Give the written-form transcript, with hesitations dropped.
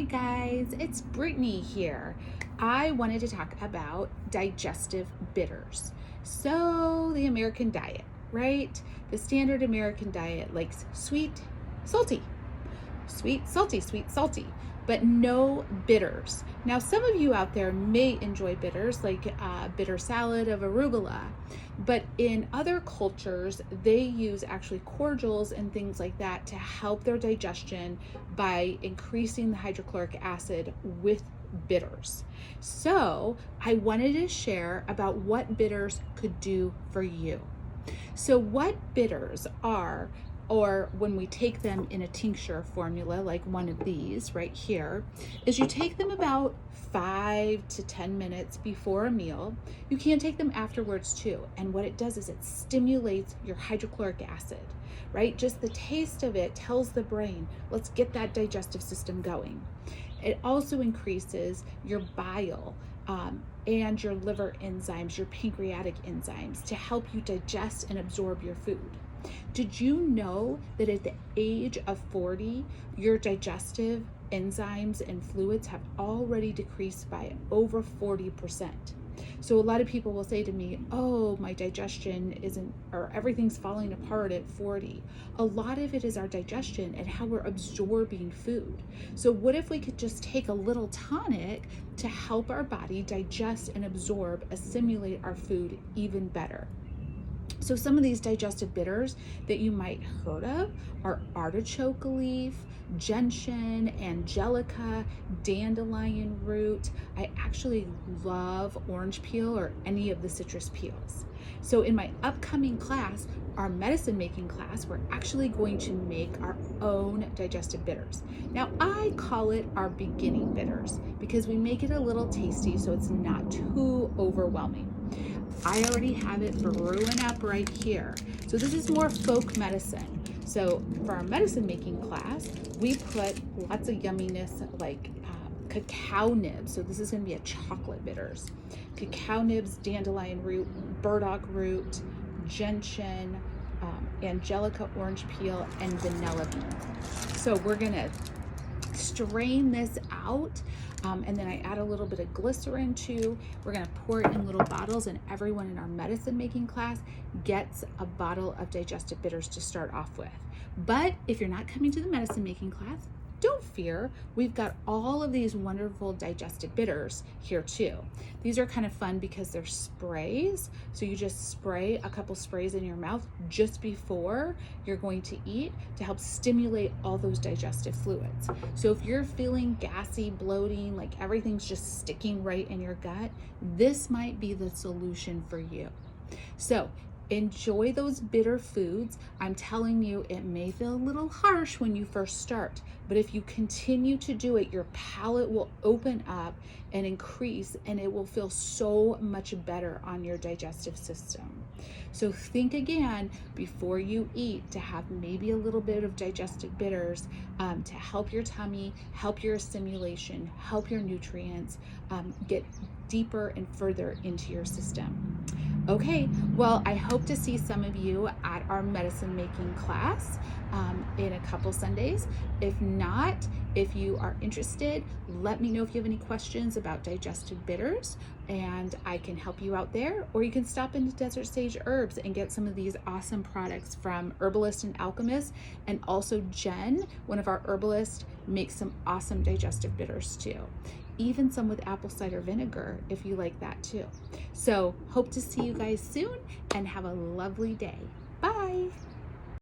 Hi guys, it's Brittany here. I wanted to talk about digestive bitters. So the American diet, right? The standard American diet likes sweet, salty, sweet, salty, sweet, salty, but no bitters. Now, some of you out there may enjoy bitters, like bitter salad of arugula, but in other cultures, they use actually cordials and things like that to help their digestion by increasing the hydrochloric acid with bitters. So I wanted to share about what bitters could do for you. So what bitters are, or when we take them in a tincture formula, like one of these right here, is you take them about 5 to 10 minutes before a meal. You can take them afterwards too. And what it does is it stimulates your hydrochloric acid, right? Just the taste of it tells the brain, let's get that digestive system going. It also increases your bile and your liver enzymes, your pancreatic enzymes, to help you digest and absorb your food. Did you know that at the age of 40, your digestive enzymes and fluids have already decreased by over 40%? So a lot of people will say to me, oh, my digestion isn't, or everything's falling apart at 40. A lot of it is our digestion and how we're absorbing food. So what if we could just take a little tonic to help our body digest and absorb, assimilate our food even better? So some of these digestive bitters that you might heard of are artichoke leaf, gentian, angelica, dandelion root. I actually love orange peel or any of the citrus peels. So in my upcoming class, our medicine making class, we're actually going to make our own digestive bitters. Now I call it our beginning bitters because we make it a little tasty so it's not too overwhelming. I already have it brewing up right here. So this is more folk medicine. So for our medicine making class, we put lots of yumminess like cacao nibs. So this is going to be a chocolate bitters. Cacao nibs, dandelion root, burdock root, gentian, angelica orange peel, and vanilla bean. So we're going to strain this out. And then I add a little bit of glycerin too. We're gonna pour it in little bottles, and everyone in our medicine making class gets a bottle of digestive bitters to start off with. But if you're not coming to the medicine making class, don't fear. We've got all of these wonderful digestive bitters here too. These are kind of fun because they're sprays. So you just spray a couple sprays in your mouth just before you're going to eat to help stimulate all those digestive fluids. So if you're feeling gassy, bloating, like everything's just sticking right in your gut, this might be the solution for you. So enjoy those bitter foods. I'm telling you, it may feel a little harsh when you first start, but if you continue to do it, your palate will open up and increase, and it will feel so much better on your digestive system. So think again before you eat to have maybe a little bit of digestive bitters to help your tummy, help your assimilation, help your nutrients get deeper and further into your system. Okay, well, I hope to see some of you at our medicine making class in a couple Sundays. If not, if you are interested, let me know if you have any questions about digestive bitters, and I can help you out there. Or you can stop into Desert Sage Herbs and get some of these awesome products from Herbalist and Alchemist. And also Jen, one of our herbalists, makes some awesome digestive bitters too. Even some with apple cider vinegar if you like that too. So hope to see you guys soon and have a lovely day. Bye.